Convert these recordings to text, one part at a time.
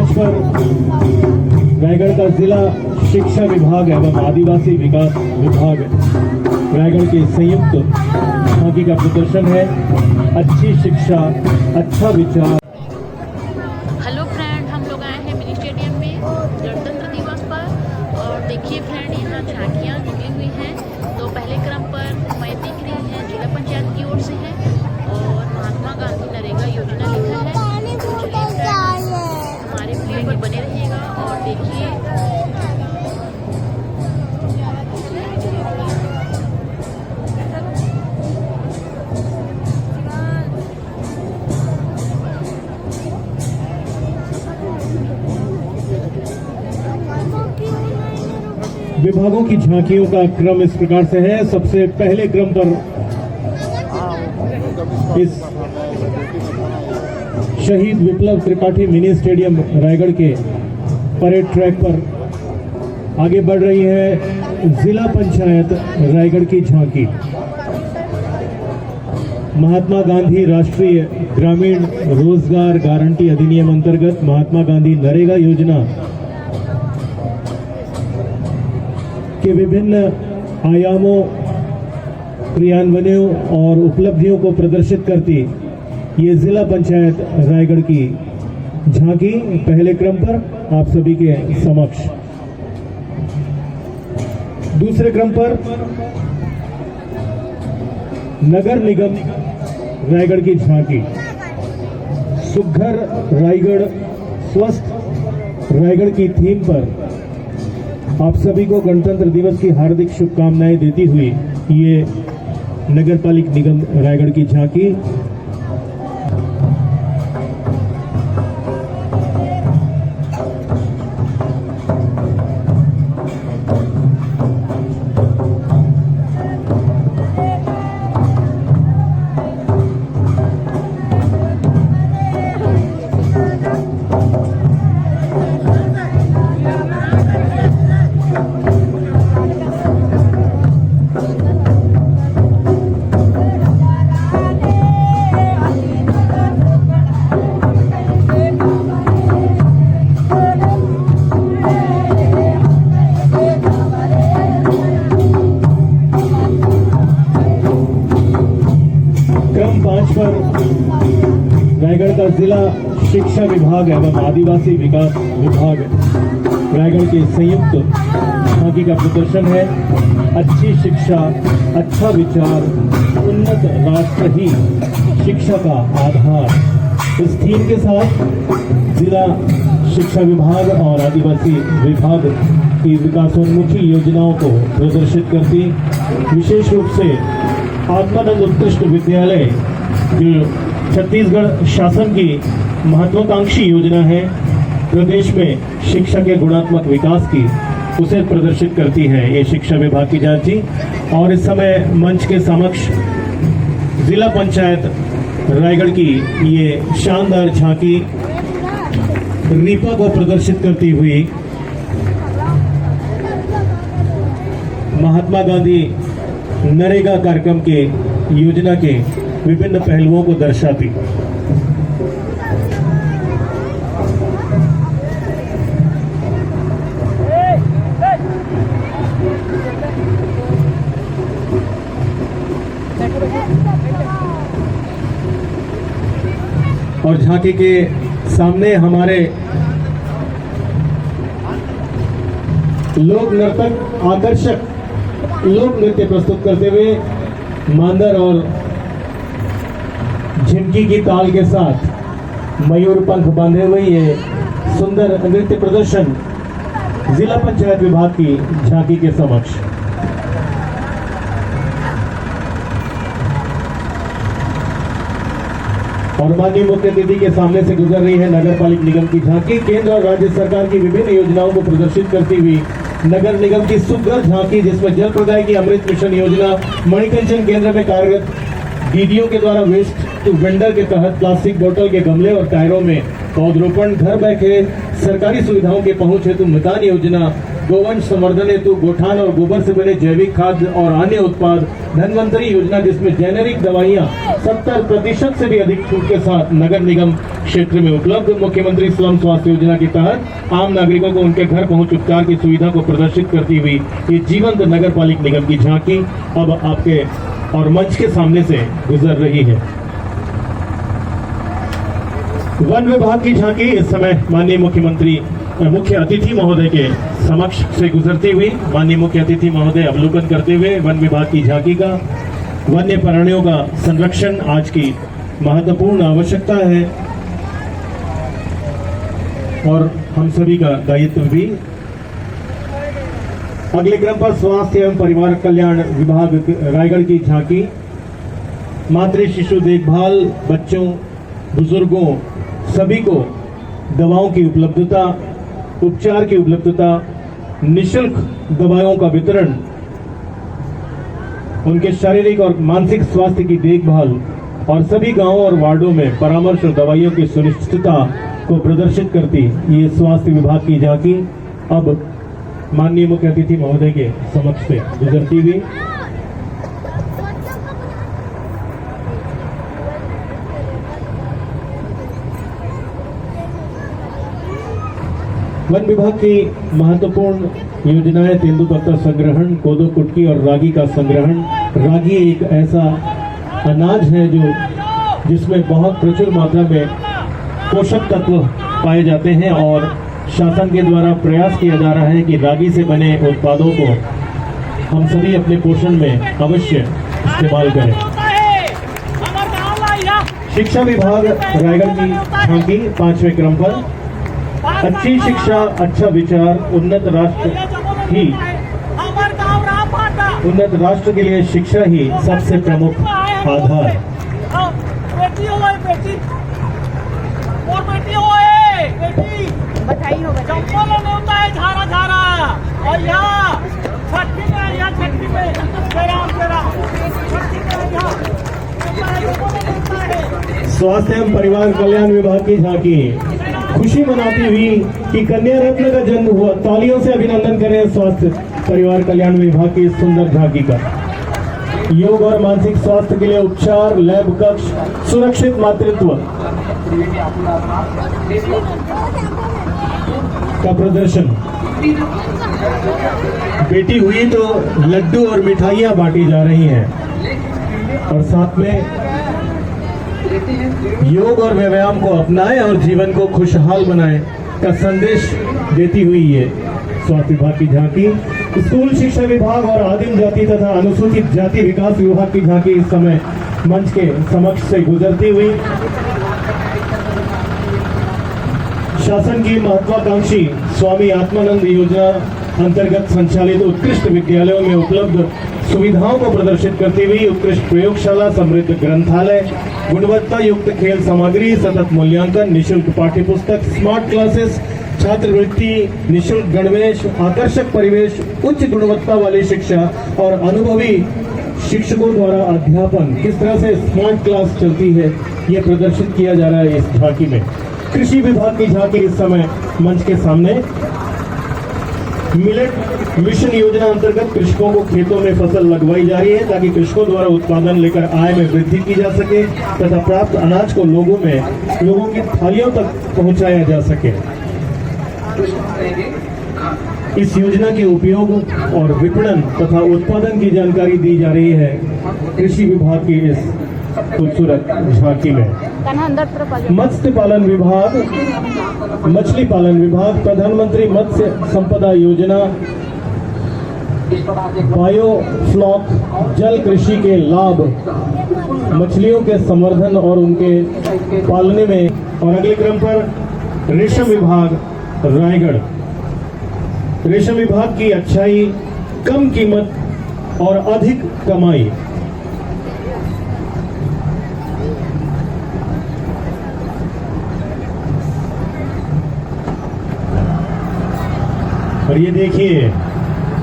5 पर रायगढ़ का जिला शिक्षा विभाग एवं आदिवासी विकास विभाग रायगढ़ के संयुक्त झांकी का प्रदर्शन है। अच्छी शिक्षा, अच्छा विचार। हेलो फ्रेंड, हम लोग आए हैं मिनी स्टेडियम में गणतंत्र दिवस पर और देखिए फ्रेंड, यहाँ झांकियाँ निकली हुई हैं। तो पहले क्रम पर मैं दिख रही है जिला पंचायत की ओर से है और महात्मा गांधी नरेगा योजना लिखा है। हमारे वीडियो में बने रहिएगा और देखिए। विभागों की झांकियों का क्रम इस प्रकार से है। सबसे पहले क्रम पर इस शहीद विप्लव त्रिपाठी मिनी स्टेडियम रायगढ़ के परेड ट्रैक पर आगे बढ़ रही है जिला पंचायत रायगढ़ की झांकी। महात्मा गांधी राष्ट्रीय ग्रामीण रोजगार गारंटी अधिनियम अंतर्गत महात्मा गांधी नरेगा योजना के विभिन्न आयामों, क्रियान्वयनों और उपलब्धियों को प्रदर्शित करती ये जिला पंचायत रायगढ़ की झांकी पहले क्रम पर आप सभी के समक्ष। दूसरे क्रम पर नगर निगम रायगढ़ की झांकी। सुघर रायगढ़, स्वस्थ रायगढ़ की थीम पर आप सभी को गणतंत्र दिवस की हार्दिक शुभकामनाएं देती हुई ये नगर पालिक निगम रायगढ़ की झांकी। रायगढ़ का जिला शिक्षा विभाग एवं आदिवासी विकास विभाग रायगढ़ के संयुक्त झांकी का प्रदर्शन है। अच्छी शिक्षा, अच्छा विचार, उन्नत राष्ट्र ही शिक्षा का आधार। इस थीम के साथ जिला शिक्षा विभाग और आदिवासी विभाग की विकासोन्मुखी योजनाओं को प्रदर्शित करती, विशेष रूप से आत्मानंद उत्कृष्ट विद्यालय जो छत्तीसगढ़ शासन की महत्वाकांक्षी योजना है, प्रदेश में शिक्षा के गुणात्मक विकास की, उसे प्रदर्शित करती है ये शिक्षा विभाग की झांकी। और इस समय मंच के समक्ष जिला पंचायत रायगढ़ की ये शानदार झांकी रीपा को प्रदर्शित करती हुई महात्मा गांधी नरेगा कार्यक्रम के योजना के विभिन्न पहलुओं को दर्शाती। और झांकी के सामने हमारे लोक नर्तक आकर्षक लोक नृत्य प्रस्तुत करते हुए मांदर और झिमकी की ताल के साथ मयूर पंख बांधे हुए ये सुंदर नृत्य प्रदर्शन जिला पंचायत विभाग की झांकी के समक्ष। और माननीय मुख्य अतिथि के सामने से गुजर रही है नगर पालिक निगम की झांकी। केंद्र और राज्य सरकार की विभिन्न योजनाओं को प्रदर्शित करती हुई नगर निगम की सुघर झांकी, जिसमें जल प्रदाय की अमृत मिशन योजना, मणिकंचन केंद्र में कार्यरत दीदियों के द्वारा वेस्ट टू वेंडर के तहत प्लास्टिक बोतल के गमले और टायरों में पौधरोपण, घर बैठे सरकारी सुविधाओं के पहुंच हेतु मितान योजना, गोवंश संवर्धन हेतु गोठान और गोबर से बने जैविक खाद्य और अन्य उत्पाद, धनवंतरी योजना जिसमें जेनेरिक दवाइयां 70% से भी अधिक छूट के साथ नगर निगम क्षेत्र में उपलब्ध मुख्यमंत्री स्लम स्वास्थ्य योजना के तहत आम नागरिकों को उनके घर पहुंच उपचार की सुविधा को प्रदर्शित करती हुई ये जीवंत नगर पालिक निगम की झांकी अब आपके और मंच के सामने से गुजर रही है। वन विभाग की झांकी इस समय माननीय मुख्यमंत्री मुख्य अतिथि महोदय के समक्ष से गुजरती हुई माननीय मुख्य अतिथि महोदय अवलोकन करते हुए वन विभाग की झांकी का वन्य प्राणियों का संरक्षण आज की महत्वपूर्ण आवश्यकता है और हम सभी का दायित्व भी। अगले क्रम पर स्वास्थ्य एवं परिवार कल्याण विभाग रायगढ़ की झांकी मातृ शिशु देखभाल बच्चों बुजुर्गों सभी को दवाओं की उपलब्धता उपचार की उपलब्धता निःशुल्क दवाओं का वितरण उनके शारीरिक और मानसिक स्वास्थ्य की देखभाल और सभी गांवों और वार्डों में परामर्श और दवाइयों की सुनिश्चितता को प्रदर्शित करती ये स्वास्थ्य विभाग की झांकी अब माननीय मुख्य अतिथि महोदय के समक्ष से गुजरती हुई। वन विभाग की महत्वपूर्ण योजनाएं तेंदुपत्ता संग्रहण कोदो कुटकी और रागी का संग्रहण। रागी एक ऐसा अनाज है जिसमें बहुत प्रचुर मात्रा में पोषक तत्व पाए जाते हैं और शासन के द्वारा प्रयास किया जा रहा है कि रागी से बने उत्पादों को हम सभी अपने पोषण में अवश्य इस्तेमाल करें। शिक्षा विभाग रायगढ़ की झांकी 5वें क्रम पर अच्छी शिक्षा अच्छा विचार उन्नत राष्ट्र के लिए शिक्षा ही सबसे प्रमुख आधार। बधाई हो चप्पल होता है झारा झारा और यहाँ छठी में स्वास्थ्य एवं परिवार कल्याण विभाग की झांकी खुशी मनाती हुई कि कन्या रत्न का जन्म हुआ। तालियों से अभिनंदन करें स्वास्थ्य परिवार कल्याण विभाग की सुंदर झांकी का। योग और मानसिक स्वास्थ्य के लिए उपचार लैब कक्ष सुरक्षित मातृत्व का प्रदर्शन। बेटी हुई तो लड्डू और मिठाइयां बांटी जा रही हैं और साथ में योग और व्यायाम को अपनाएं और जीवन को खुशहाल बनाएं का संदेश देती हुई ये स्वास्थ्य विभाग की झांकी। स्कूल शिक्षा विभाग और आदिम जाति तथा अनुसूचित जाति विकास विभाग की झांकी इस समय मंच के समक्ष से गुजरती हुई। शासन की महत्वाकांक्षी स्वामी आत्मानंद योजना अंतर्गत संचालित उत्कृष्ट विद्यालयों में उपलब्ध सुविधाओं को प्रदर्शित करती हुई उत्कृष्ट प्रयोगशाला समृद्ध ग्रंथालय गुणवत्ता युक्त खेल सामग्री सतत मूल्यांकन निःशुल्क पाठ्य पुस्तक स्मार्ट क्लासेस छात्रवृत्ति निःशुल्क गणवेश आकर्षक परिवेश उच्च गुणवत्ता वाली शिक्षा और अनुभवी शिक्षकों द्वारा अध्यापन किस तरह से स्मार्ट क्लास चलती है ये प्रदर्शित किया जा रहा है इस झांकी में। कृषि विभाग की झांकी इस समय मंच के सामने मिलेट मिशन योजना अंतर्गत कृषकों को खेतों में फसल लगवाई जा रही है ताकि कृषकों द्वारा उत्पादन लेकर आय में वृद्धि की जा सके तथा प्राप्त अनाज को लोगों की थालियों तक पहुंचाया जा सके। इस योजना के उपयोग और विपणन तथा उत्पादन की जानकारी दी जा रही है कृषि विभाग की इस खूबसूरत झांकी में। मत्स्य पालन विभाग मछली पालन विभाग प्रधानमंत्री मत्स्य संपदा योजना बायोफ्लॉक जल कृषि के लाभ मछलियों के संवर्धन और उनके पालने में। और अगले क्रम पर रेशम विभाग रायगढ़ रेशम विभाग की अच्छाई कम कीमत और अधिक कमाई। और ये देखिए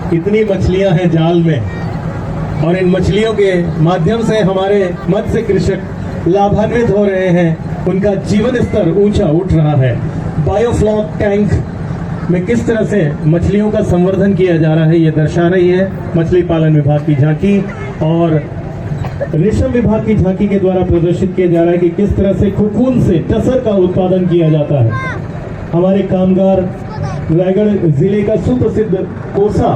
कितनी मछलियां हैं जाल में और इन मछलियों के माध्यम से हमारे मत्स्य कृषक लाभान्वित हो रहे हैं, उनका जीवन स्तर ऊंचा उठ रहा है। बायोफ्लॉक टैंक में किस तरह से मछलियों का संवर्धन किया जा रहा है ये दर्शा रही है मछली पालन विभाग की झांकी। और रेशम विभाग की झांकी के द्वारा प्रदर्शित किया जा रहा है कि किस तरह से कोकून से टसर का उत्पादन किया जाता है। हमारे कामगार रायगढ़ जिले का सुप्रसिद्ध कोसा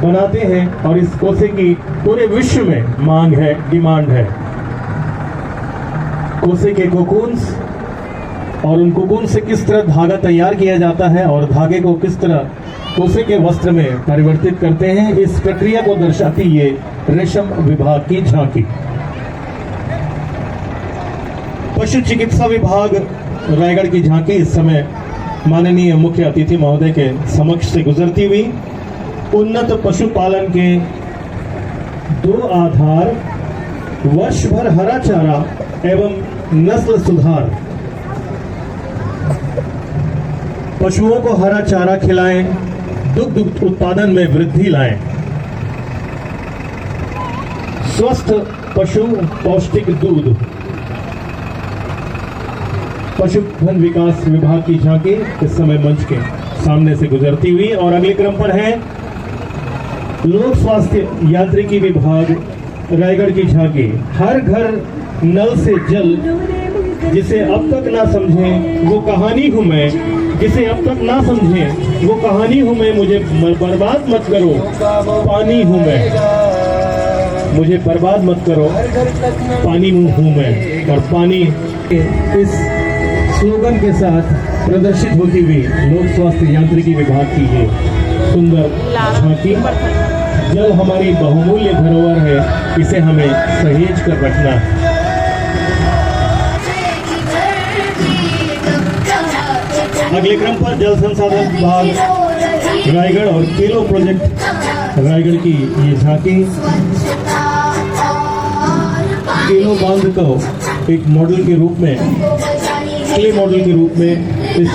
बनाते हैं और इस कोसे की पूरे विश्व में मांग है, डिमांड है। कोसे के कोकून्स और उन कोकून से किस तरह धागा तैयार किया जाता है और धागे को किस तरह कोसे के वस्त्र में परिवर्तित करते हैं, इस प्रक्रिया को दर्शाती ये रेशम विभाग की झांकी। पशु चिकित्सा विभाग रायगढ़ की झांकी इस समय माननीय मुख्य अतिथि महोदय के समक्ष से गुजरती हुई उन्नत पशुपालन के 2 आधार, वर्ष भर हरा चारा एवं नस्ल सुधार। पशुओं को हरा चारा खिलाएं, दुग्ध उत्पादन में वृद्धि लाएं। स्वस्थ पशु, पौष्टिक दूध। पशुधन विकास विभाग की झांकी इस समय मंच के सामने से गुजरती हुई और अगले क्रम पर है लोक स्वास्थ्य यांत्रिकी विभाग रायगढ़ की झांकी। हर घर नल से जल, जिसे अब तक ना समझे वो कहानी हूं मैं, जिसे अब तक ना समझे वो कहानी हूं मैं, मुझे बर्बाद मत करो पानी हूं मैं, मुझे बर्बाद मत करो पानी हूं मैं। और पानी इस स्लोगन के साथ प्रदर्शित होती हुई लोक स्वास्थ्य यांत्रिकी विभाग की ये सुंदर झांकी। जल हमारी बहुमूल्य धरोहर है, इसे हमें सहेज कर रखना है। अगले क्रम पर जल संसाधन विभाग रायगढ़ और केलो प्रोजेक्ट रायगढ़ की ये झांकी केलो बांध को एक मॉडल के रूप में, क्ले मॉडल के रूप में इस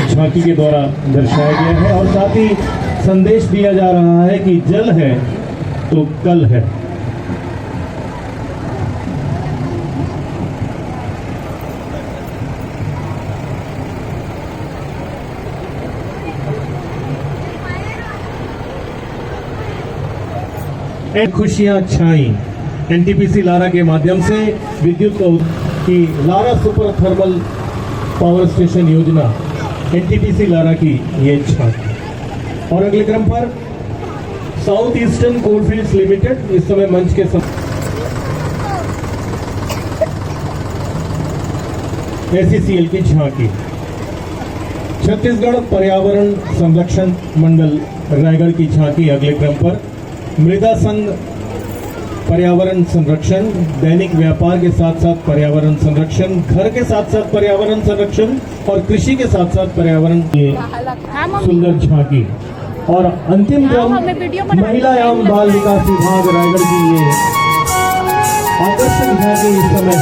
झांकी के द्वारा दर्शाया गया है और साथ ही संदेश दिया जा रहा है कि जल है तो कल है। खुशियां छाई एनटीपीसी लारा के माध्यम से विद्युत की Lara super thermal power station योजना एनटीपीसी लारा की ये झांकी। और अगले क्रम पर साउथ ईस्टर्न कोलफील्ड्स लिमिटेड इस समय मंच के एसईसीएल की झांकी। छत्तीसगढ़ पर्यावरण संरक्षण मंडल रायगढ़ की झांकी अगले क्रम पर। मृदा संघ पर्यावरण संरक्षण, दैनिक व्यापार के साथ साथ पर्यावरण संरक्षण, घर के साथ साथ पर्यावरण संरक्षण और कृषि के साथ साथ पर्यावरण की सुंदर झांकी। और अंतिम क्रम महिला एवं बाल विकास विभाग रायगढ़ की ये आकर्षक झांकी इस समय